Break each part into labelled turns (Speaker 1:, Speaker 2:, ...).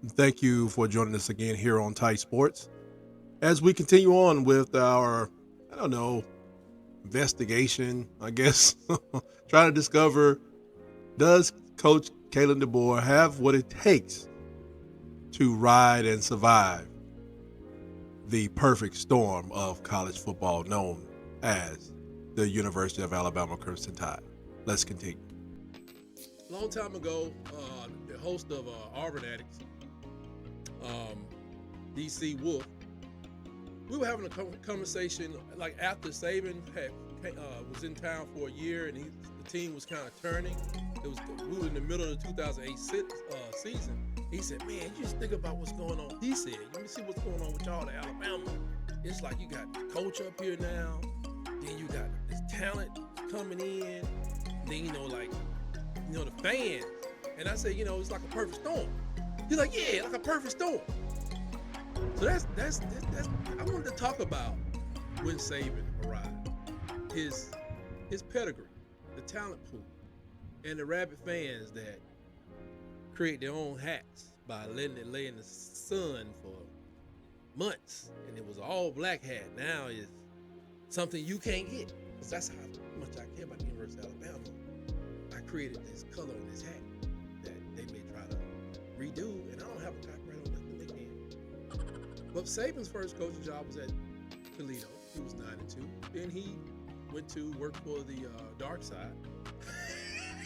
Speaker 1: Thank you for joining us again here on Tight Sports. As we continue on with our, I don't know, investigation, I guess, trying to discover, does Coach KALEN DeBOER have what it takes to ride and survive the perfect storm of college football known as the University of Alabama Crimson Tide? Let's continue. A long time ago, the host of Auburn Addicts, um, DC Wolf, we were having a conversation like after Saban was in town for a year and the team was kind of turning. We were in the middle of the 2008 season. He said, "Man, you just think about what's going on." He said, "Let me see what's going on with y'all at Alabama. It's like you got the coach up here now, then you got this talent coming in, then the fans." And I said, "It's like a perfect storm." He's like, "Yeah, like a perfect storm." So that's I wanted to talk about when Saban arrived, his pedigree, the talent pool, and the rabid fans that create their own hats by letting it lay in the sun for months, and it was an all black hat. Now it's something you can't get. Because that's how much I care about the University of Alabama. I created this color on this hat that they may try to redo, and I don't have a copyright on nothing they can. But Saban's first coaching job was at Toledo. He was 9-2. Then he went to work for the dark side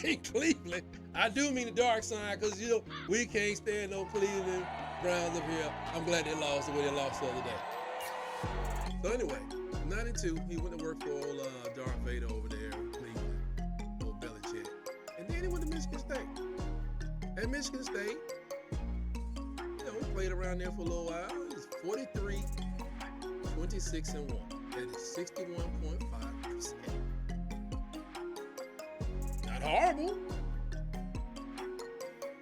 Speaker 1: in Cleveland. I do mean the dark side because we can't stand no Cleveland Browns up here. I'm glad they lost the way they lost the other day. So anyway, 9-2, he went to work for old Darth Vader over there in Cleveland, old Belichick, and then he went to Michigan State. At Michigan State, he played around there for a little while. He was 43, 26-1. That is 61.5%. Not horrible.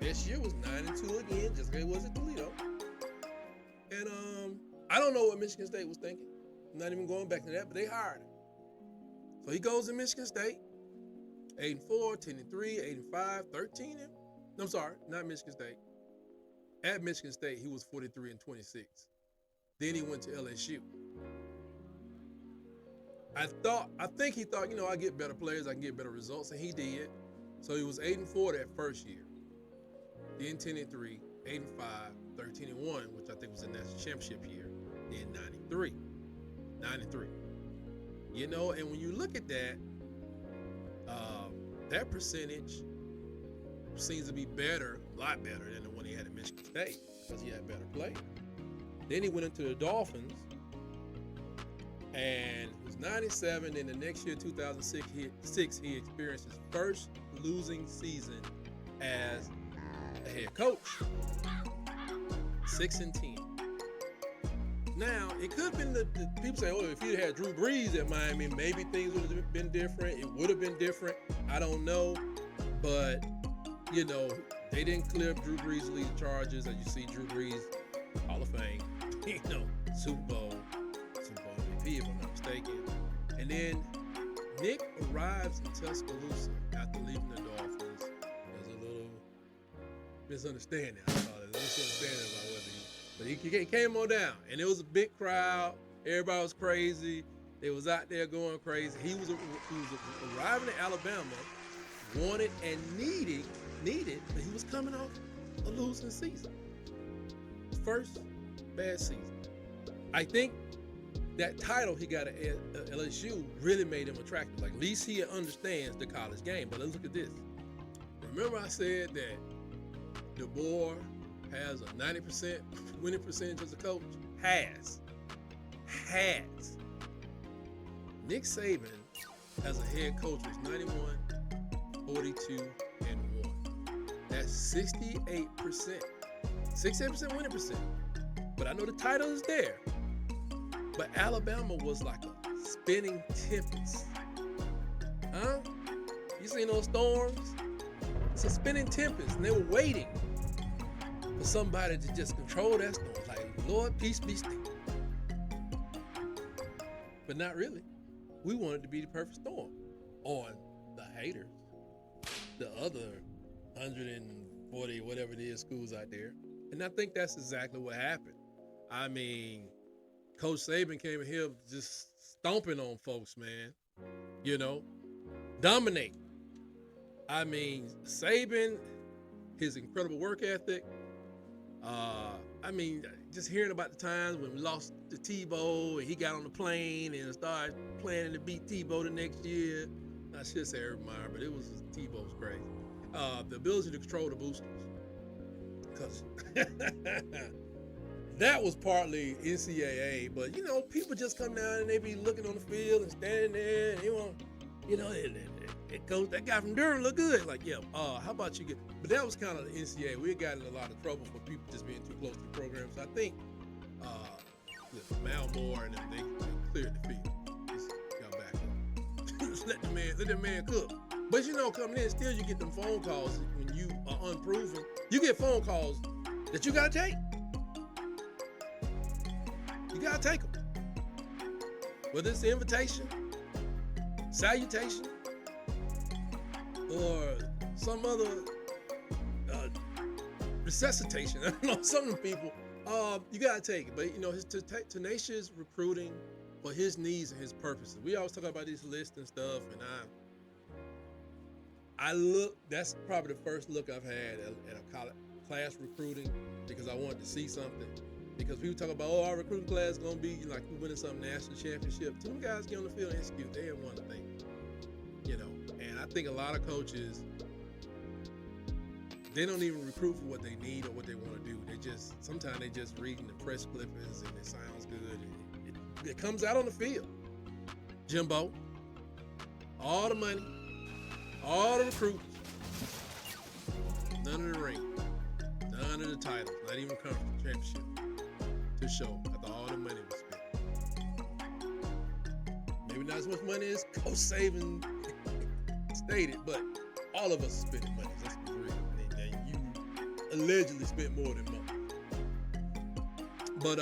Speaker 1: This year was 9-2 again, just like it was at Toledo. And I don't know what Michigan State was thinking. I'm not even going back to that, but they hired him. So he goes to Michigan State, 8-4, 10-3, 8-5, 13. I'm sorry, not Michigan State. At Michigan State, he was 43-26. Then he went to LSU. I think he thought, I get better players, I can get better results, and he did. So he was 8-4 that first year. Then 10-3, 8-5, 13-1, which I think was the national championship year. Then 93. And when you look at that, that percentage seems to be better, a lot better than the one he had at Michigan State because he had better play. Then he went into the Dolphins and it was 97. Then the next year, 2006, he experienced his first losing season as a head coach. 6-10. Now, it could have been the people say, if he had Drew Brees at Miami, maybe things would have been different. It would have been different. I don't know. But, they didn't clear up Drew Brees' lead charges. As you see, Drew Brees, Hall of Fame, Super Bowl MVP, if I'm not mistaken. And then Nick arrives in Tuscaloosa after leaving the Dolphins. There's a little misunderstanding. I call it a misunderstanding about whether but he came on down, and it was a big crowd. Everybody was crazy. They was out there going crazy. He was arriving in Alabama, wanted and needed, but he was coming off a losing season. First bad season. I think that title he got at LSU really made him attractive. Like, at least he understands the college game. But let's look at this. Remember I said that DeBOER has a 90% winning percentage as a coach? Has. Nick Saban as a head coach was 91, 42, and 1. That's 68%. 68% winning percent. But I know the title is there. But Alabama was like a spinning tempest. Huh? You seen those storms? It's a spinning tempest, and they were waiting for somebody to just control that storm. Like, Lord, peace be still. But not really. We wanted to be the perfect storm on the haters, the other 140, whatever it is, schools out there. And I think that's exactly what happened. I mean, Coach Saban came in here just stomping on folks, man. You know, dominate. I mean, Saban, his incredible work ethic. I mean, just hearing about the times when we lost to Tebow and he got on the plane and started planning to beat Tebow the next year. I should say Urban Meyer, but it was Tebow's crazy. The ability to control the boosters, because that was partly NCAA. But you know, people just come down and they be looking on the field and standing there, and they want, you know, coach, that guy from Durham look good. Like, yeah, how about you get? But that was kind of the NCAA. We had gotten in a lot of trouble for people just being too close to the program. So I think Malmore and them, they cleared the field. Just got back up. Just let the man cook. But you know, coming in, still you get them phone calls when you are unproven. You get phone calls that you gotta take. You gotta take them. Whether it's the invitation, salutation, or some other resuscitation. I don't know, some of the people, you gotta take it. But you know, his tenacious recruiting for his needs and his purposes. We always talk about these lists and stuff, and I look. That's probably the first look I've had at a college class recruiting, because I wanted to see something. Because people talk about, our recruiting class is gonna be like we winning some national championship. Two guys get on the field and execute. They ain't one thing, you know. And I think a lot of coaches, they don't even recruit for what they need or what they want to do. Sometimes they just reading the press clippings and it sounds good. And it comes out on the field. Jimbo, all the money, all the recruits, none of the ring, none of the titles, not even conference championship to show after all the money was spent. Maybe not as much money as Coach Saban stated, but all of us are spending money. Let's be real. And you allegedly spent more than most. But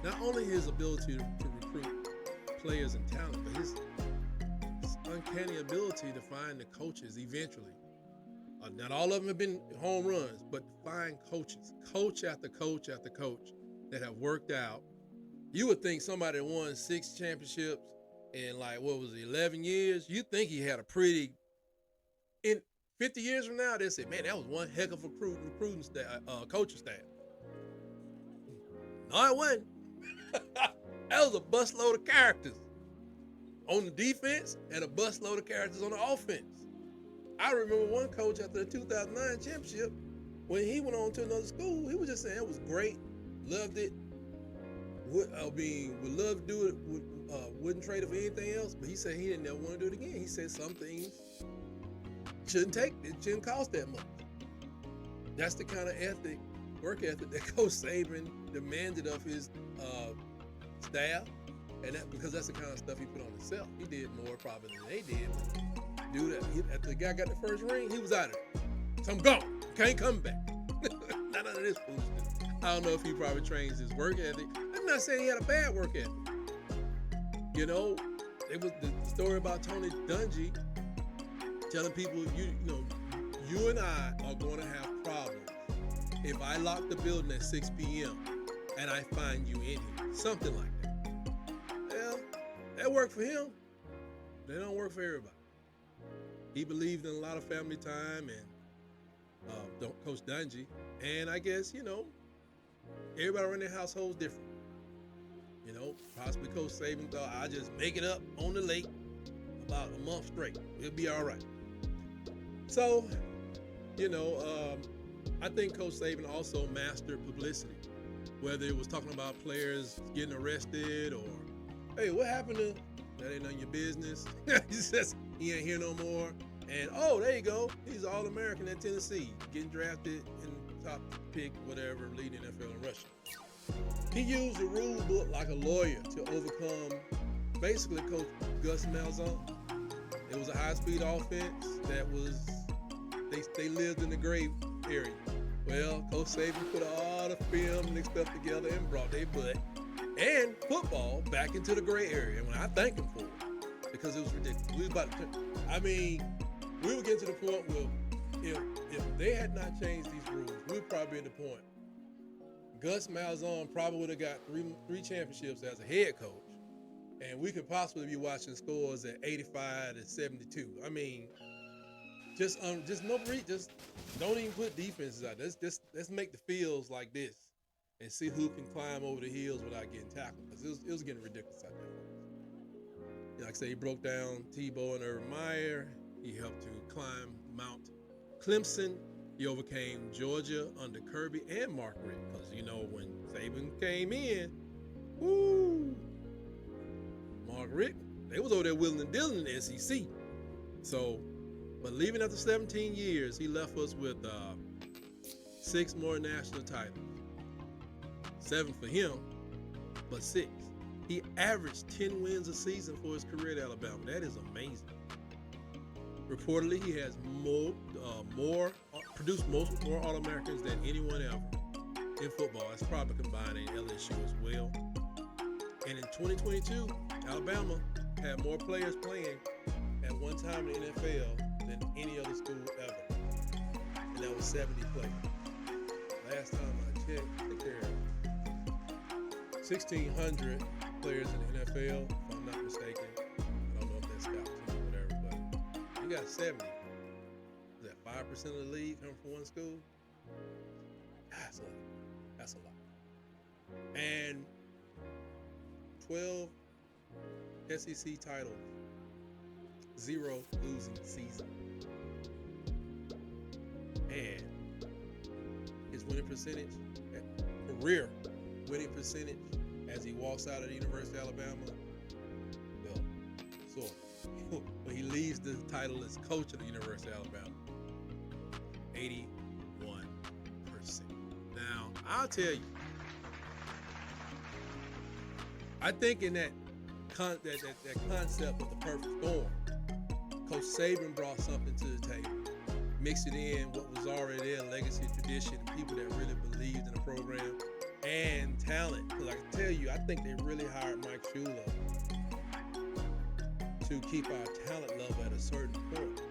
Speaker 1: not only his ability to recruit players and talent, but his uncanny ability to find the coaches eventually. Not all of them have been home runs, but find coaches, coach after coach after coach that have worked out. You would think somebody that won 6 championships in 11 years, you think he had a pretty, in 50 years from now, they say, man, that was one heck of a recruiting staff, coaching staff. No, it wasn't. That was a busload of characters on the defense and a busload of characters on the offense. I remember one coach after the 2009 championship, when he went on to another school, he was just saying it was great, loved it, would love to do it, wouldn't trade it for anything else, but he said he didn't ever want to do it again. He said some things it shouldn't cost that much. That's the kind of work ethic that Coach Saban demanded of his staff, and because that's the kind of stuff he put on himself. He did more probably than they did. But dude, after the guy got the first ring, he was out of it. So I'm gone. Can't come back. None of this foolishness. I don't know if he probably trains his work ethic. I'm not saying he had a bad work ethic. You know, it was the story about Tony Dungy telling people, you and I are going to have problems if I lock the building at 6 p.m. and I find you in here. Something like that. Well, that worked for him. They don't work for everybody. He believed in a lot of family time and Coach Dungy. And I guess, everybody around their household's different. Possibly Coach Saban thought, I'll just make it up on the lake about a month straight. It'll be all right. So, I think Coach Saban also mastered publicity, whether it was talking about players getting arrested or, hey, what happened to, that ain't none of your business. He says he ain't here no more. And, there you go. He's All-American at Tennessee, getting drafted in top pick, whatever, leading NFL in rushing. He used the rule book like a lawyer to overcome, basically, Coach Gus Malzahn. It was a high-speed offense that was, they lived in the gray area. Well, Coach Saban put all the film and stuff together and brought their butt and football back into the gray area. And I thank him for it, because it was ridiculous. We were getting to the point where if they had not changed these rules, we'd probably be at the point. Gus Malzahn probably would have got three championships as a head coach, and we could possibly be watching scores at 85 to 72. I mean, just don't even put defenses out. Let's make the fields like this and see who can climb over the hills without getting tackled, because it was getting ridiculous out there. Like I say, he broke down DeBOER and Urban Meyer. He helped to climb Mount Clemson. He overcame Georgia under Kirby and Mark Richt, because when Saban came in, woo, Mark Richt, they was over there willing and dealing in the SEC. So, but leaving after 17 years, he left us with 6 more national titles. 7 for him, but 6. He averaged 10 wins a season for his career at Alabama. That is amazing. Reportedly, he has produced more All-Americans than anyone ever in football. That's probably combining LSU as well. And in 2022, Alabama had more players playing at one time in the NFL than any other school ever. And that was 70 players. Last time I checked, I think there are 1,600 players in the NFL, if I'm not mistaken. I don't know if that's scout team or whatever, but you got 70. Is that 5% of the league come from one school? That's a lot. And 12 SEC titles, 0 losing season. And his winning percentage, career winning percentage, as he walks out of the University of Alabama, well, sort of. But he leaves the title as coach of the University of Alabama. 81%. Now, I'll tell you, I think in that concept of the perfect storm, Coach Saban brought something to the table. Mixed it in what was already there, legacy, tradition, and people that really believed in the program, and talent. Because I can tell you, I think they really hired Mike Shula to keep our talent level at a certain point.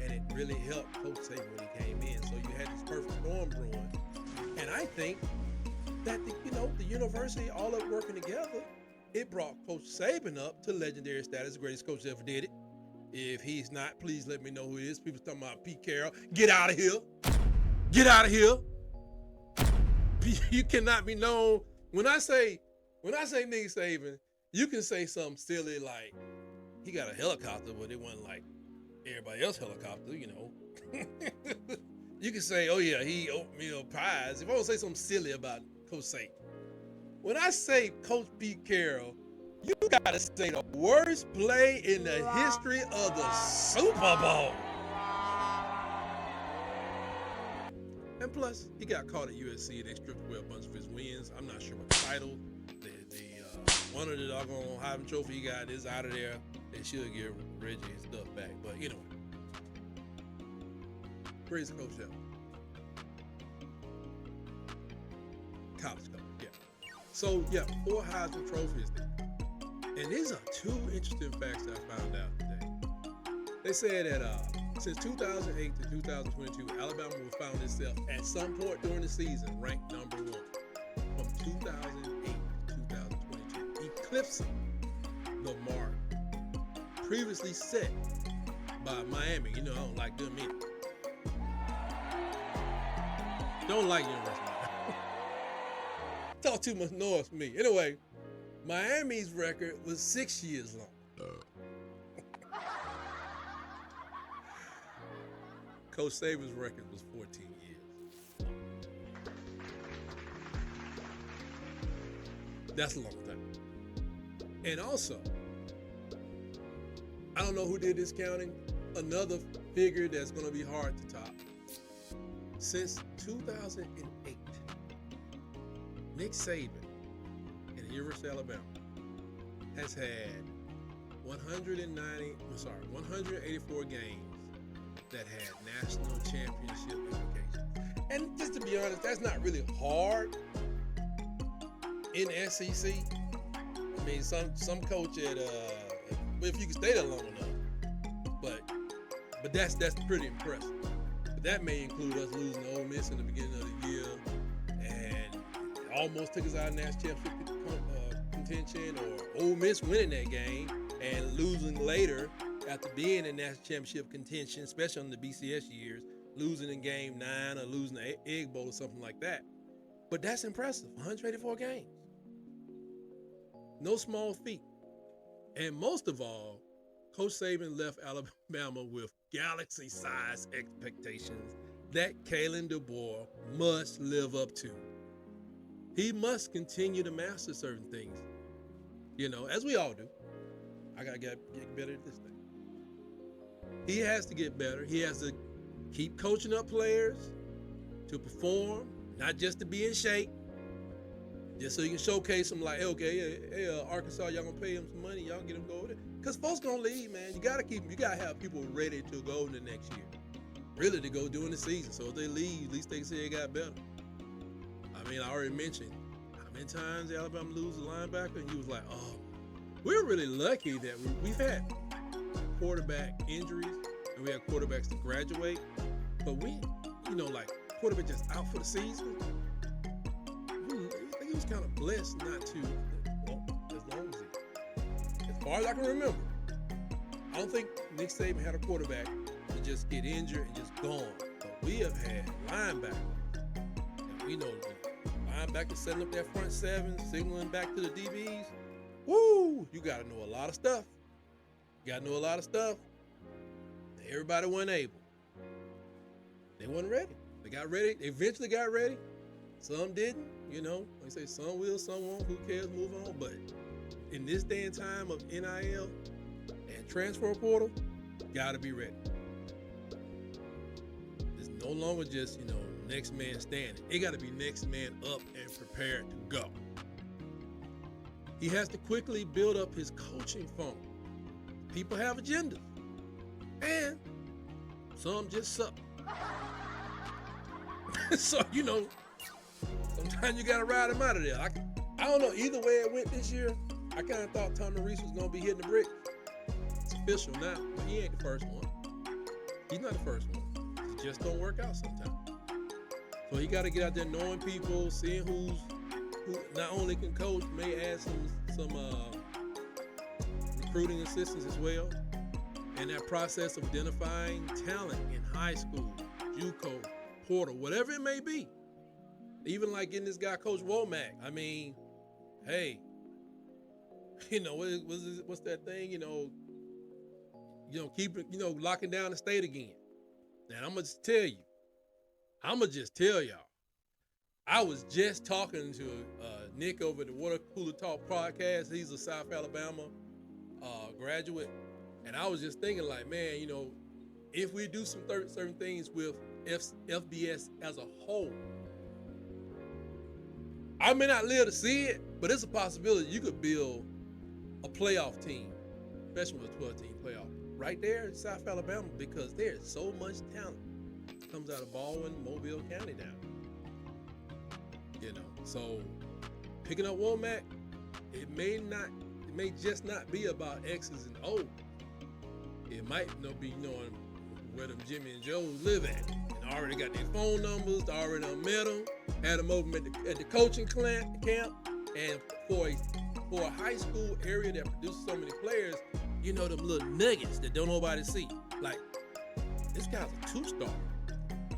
Speaker 1: And it really helped Coach Saban when he came in. So you had this perfect storm brewing. And I think that the university, all up working together, it brought Coach Saban up to legendary status, greatest coach that ever did it. If he's not, please let me know who it is. People talking about Pete Carroll. Get out of here. Get out of here. You cannot be known. When I say Nick Saban, you can say something silly like he got a helicopter, but it wasn't like everybody else helicopter, You can say, oh yeah, he oatmeal pies. If I want to say something silly about Coach Saban. When I say Coach Pete Carroll, you gotta say the worst play in the history of the Super Bowl. And plus, he got caught at USC. They stripped away a bunch of his wins. I'm not sure what the title. One of the doggone Heisman Trophy he got is out of there. They should give Reggie his stuff back. But anyway, greatest coach ever. College coach, yeah. So, yeah, 4 Heisman trophies there. And these are 2 interesting facts that I found out today. They said that since 2008 to 2022, Alabama will found itself at some point during the season ranked number 1 from 2008 to 2022, eclipsing the mark previously set by Miami. I don't like them either. Don't like University of Miami. Talk too much noise for me. Anyway, Miami's record was 6 years long. Coach Saban's record was 14 years. That's a long time. And also, I don't know who did this counting. Another figure that's going to be hard to top. Since 2008, Nick Saban in the University of Alabama has had 184 games that had national championship implications. And just to be honest, that's not really hard in the SEC. I mean, some coach at if you can stay there long enough, but that's pretty impressive. But that may include us losing to Ole Miss in the beginning of the year, and it almost took us out of national championship contention, or Ole Miss winning that game and losing later after being in national championship contention, especially on the BCS years, losing in game 9 or losing the Egg Bowl or something like that. But that's impressive, 184 games. No small feat. And most of all, Coach Saban left Alabama with galaxy-sized expectations that KALEN DeBOER must live up to. He must continue to master certain things, as we all do. I got to get better at this thing. He has to get better. He has to keep coaching up players to perform, not just to be in shape, just so you can showcase them like, hey, Arkansas, y'all gonna pay him some money, y'all get him go over there. Because folks gonna leave, man. You gotta keep them. You gotta have people ready to go in the next year. Really to go during the season. So if they leave, at least they can say they got better. I mean, I already mentioned how many times Alabama lose a linebacker, and he was like, oh, we're really lucky that we've had quarterback injuries, and we had quarterbacks to graduate. But we, like quarterback just out for the season. I think he was kind of blessed not to, as long as far as I can remember. I don't think Nick Saban had a quarterback to just get injured and just gone. But we have had linebackers. And we know linebackers setting up that front seven, signaling back to the DBs. Woo! You got to know a lot of stuff. Everybody wasn't able. They wasn't ready. They got ready. They eventually got ready. Some didn't. Like I say, some will, some won't. Who cares? Move on. But in this day and time of NIL and transfer portal, got to be ready. It's no longer just, next man standing. It got to be next man up and prepared to go. He has to quickly build up his coaching phone. People have agendas. And some just suck. So, sometimes you got to ride him out of there. I don't know. Either way it went this year, I kind of thought Tommy Rees was going to be hitting the brick. It's official now, but he ain't the first one. He's not the first one. It just don't work out sometimes. So he got to get out there knowing people, seeing who not only can coach, may add some recruiting assistance as well. And that process of identifying talent in high school, JUCO, portal, whatever it may be. Even like getting this guy, Coach Womack. I mean, hey, what's that thing? Keep it, locking down the state again. And I'm gonna just tell y'all. I was just talking to Nick over the Water Cooler Talk podcast. He's a South Alabama graduate, and I was just thinking, like, man, if we do some certain things with FBS as a whole, I may not live to see it, but it's a possibility you could build a playoff team, especially with a 12-team playoff, right there in South Alabama, because there's so much talent that comes out of Baldwin, Mobile County down. So picking up Womack, it may just not be about X's and O's. It might be knowing where them Jimmy and Joes live at, and already got their phone numbers, already done met them, had them over at the coaching camp, and for a high school area that produces so many players, them little nuggets that don't nobody see. Like, this guy's a 2-star.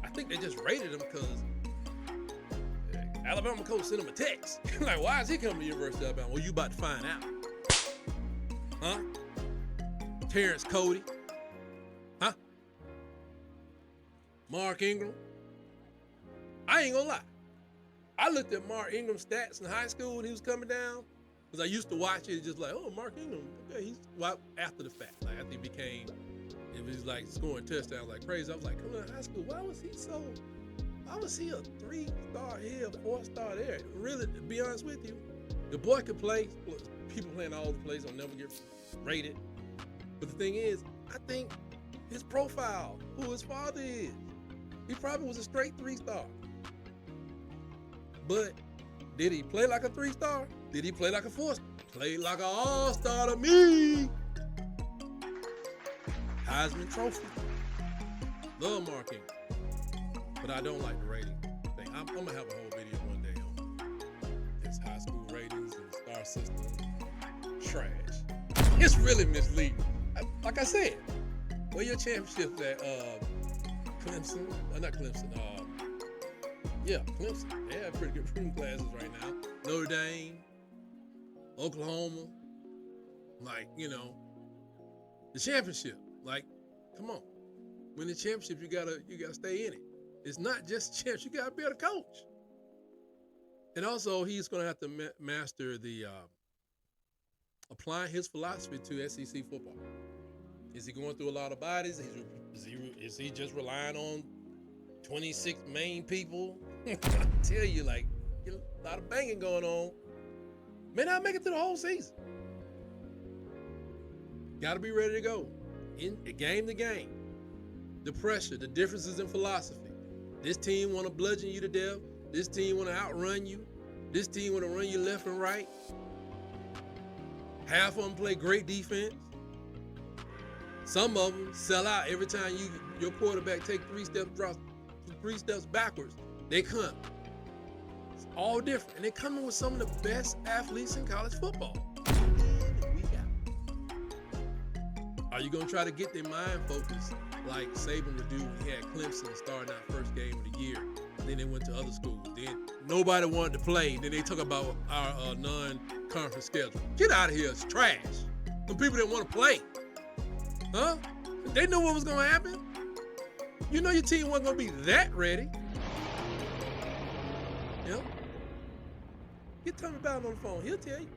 Speaker 1: I think they just rated him because Alabama coach sent him a text. Like, why is he coming to the University of Alabama? Well, you about to find out. Huh? Terrence Cody. Huh? Mark Ingram. I ain't gonna lie. I looked at Mark Ingram's stats in high school when he was coming down, because I used to watch it just like, oh, Mark Ingram, okay, he's after the fact. Like, after he became, it was like scoring touchdowns like crazy. I was like, coming out of high school, why was he a 3-star here, 4-star there? Really, to be honest with you, the boy could play. People playing all the plays will never get rated. But the thing is, I think his profile, who his father is, he probably was a straight 3-star. But did he play like a 3-star? Did he play like a 4-star? Played like an all-star to me. Heisman Trophy. Love Mark Ingram. But I don't like the rating thing. I'm gonna have a whole video one day on this high school ratings and star system. Trash. It's really misleading. Like I said, where your championships at? Clemson. Not Clemson. Clemson. They have pretty good recruiting classes right now. Notre Dame, Oklahoma. Like, the championship. Like, come on. Win the championship, you gotta stay in it. It's not just champs. You gotta be able to coach. And also, he's gonna have to master the applying his philosophy to SEC football. Is he going through a lot of bodies? Is he just relying on 26 main people? I tell you, like, a lot of banging going on. May not make it through the whole season. Got to be ready to go. In game to game. The pressure, the differences in philosophy. This team want to bludgeon you to death. This team want to outrun you. This team want to run you left and right. Half of them play great defense. Some of them sell out every time your quarterback take 3 steps backwards. They come. It's all different. And they come in with some of the best athletes in college football. Are you going to try to get their mind focused like Saban would do when he had Clemson starting out first game of the year? And then they went to other schools. Then nobody wanted to play. Then they talk about our non-conference schedule. Get out of here. It's trash. The people didn't want to play. Huh? They knew what was going to happen. You know your team wasn't going to be that ready. Get Tommy Bowden on the phone. He'll tell you.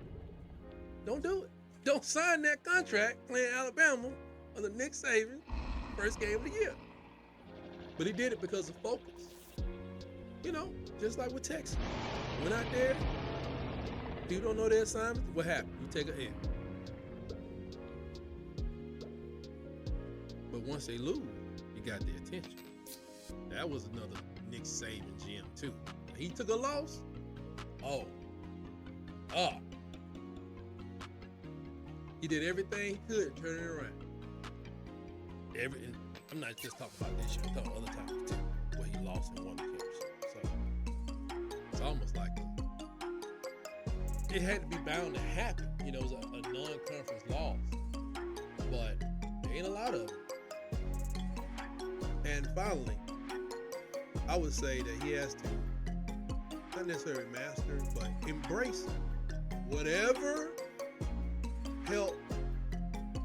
Speaker 1: Don't do it. Don't sign that contract playing Alabama under Nick Saban first game of the year. But he did it because of focus. Just like with Texas. Went out there. People don't know their assignment. What happened? You take a L. But once they lose, you got their attention. That was another Nick Saban gem too. When he took a loss. He did everything he could to turn it around. I'm not just talking about this year. I'm talking other times too, where he lost and won the championship. So it's almost like it had to be bound to happen. It was a non-conference loss, but there ain't a lot of them. And finally, I would say that he has to not necessarily master, but embrace whatever help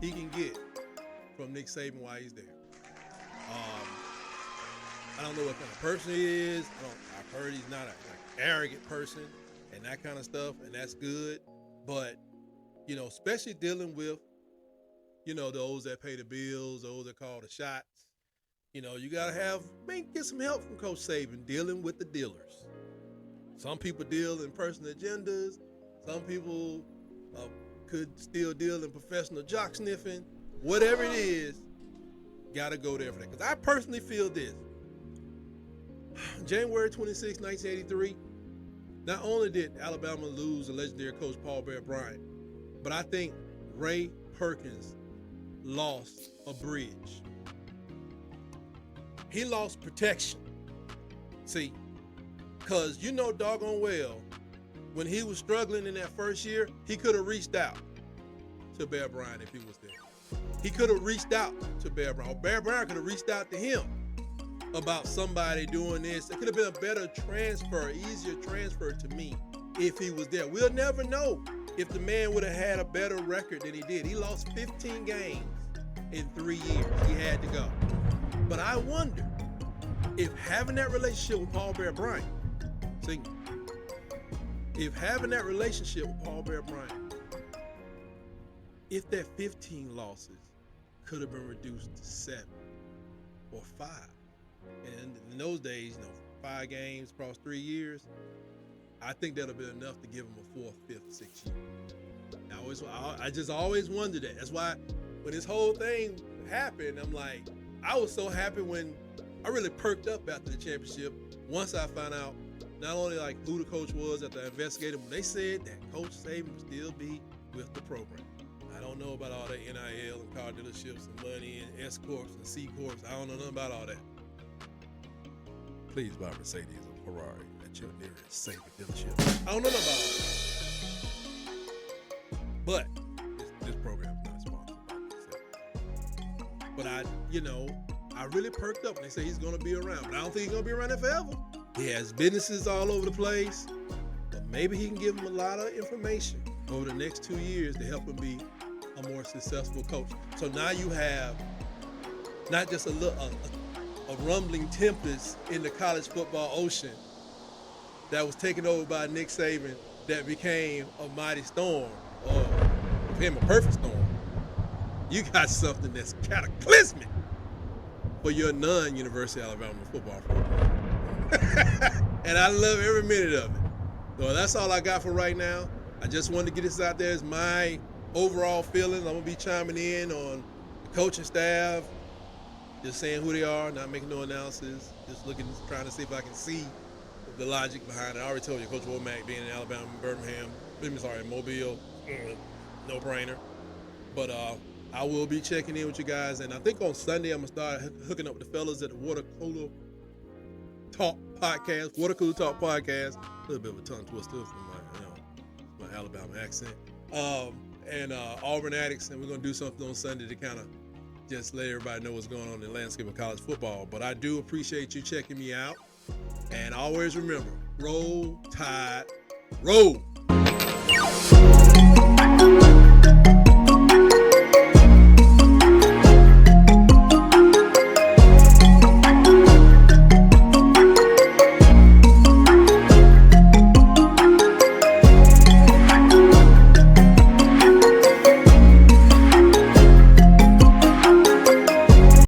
Speaker 1: he can get from Nick Saban while he's there. I don't know what kind of person he is. I've heard he's not an arrogant person and that kind of stuff, and that's good. But, especially dealing with, those that pay the bills, those that call the shots. You got to get some help from Coach Saban dealing with the dealers. Some people deal in personal agendas. Some people could still deal in professional jock sniffing. Whatever it is, got to go there for that. Because I personally feel this. January 26, 1983, not only did Alabama lose the legendary coach Paul Bear Bryant, but I think Ray Perkins lost a bridge. He lost protection. See, because doggone well, when he was struggling in that first year, he could have reached out to Bear Bryant if he was there. He could have reached out to Bear Bryant. Or Bear Bryant could have reached out to him about somebody doing this. It could have been a better transfer, easier transfer to me if he was there. We'll never know if the man would have had a better record than he did. He lost 15 games in 3 years. He had to go. But I wonder if having that relationship with Paul Bear Bryant, if that 15 losses could have been reduced to 7 or 5. And in those days, 5 games across 3 years, I think that'll be enough to give him a 4th, 5th, 6th year. I just always wondered that. That's why when this whole thing happened, I'm like, I was so happy when I really perked up after the championship once I found out not only who the coach was after I investigated, when they said that Coach Saban would still be with the program. I don't know about all that NIL and car dealerships and money and S Corps and C Corps. I don't know nothing about all that. Please buy a Mercedes or Ferrari at your nearest Sabre dealership. I don't know about, but this program is not sponsored by Mercedes. But I really perked up when they say he's going to be around. But I don't think he's going to be around there forever. He has businesses all over the place. But maybe he can give him a lot of information over the next 2 years to help him be a more successful coach. So now you have not just a rumbling tempest in the college football ocean that was taken over by Nick Saban that became a mighty storm, or became a perfect storm. You got something that's cataclysmic for your non-University of Alabama football program. And I love every minute of it. So that's all I got for right now. I just wanted to get this out there as my overall feelings. I'm going to be chiming in on the coaching staff, just saying who they are, not making no analysis, just trying to see if I can see the logic behind it. I already told you, Coach Womack being in Alabama, Mobile, no-brainer. But I will be checking in with you guys, and I think on Sunday I'm going to start hooking up with the fellas at the Water Cooler Talk Podcast. A little bit of a tongue twister from my Alabama accent. And Auburn Addicts, and we're going to do something on Sunday to kind of just let everybody know what's going on in the landscape of college football. But I do appreciate you checking me out. And always remember, roll, tide, roll.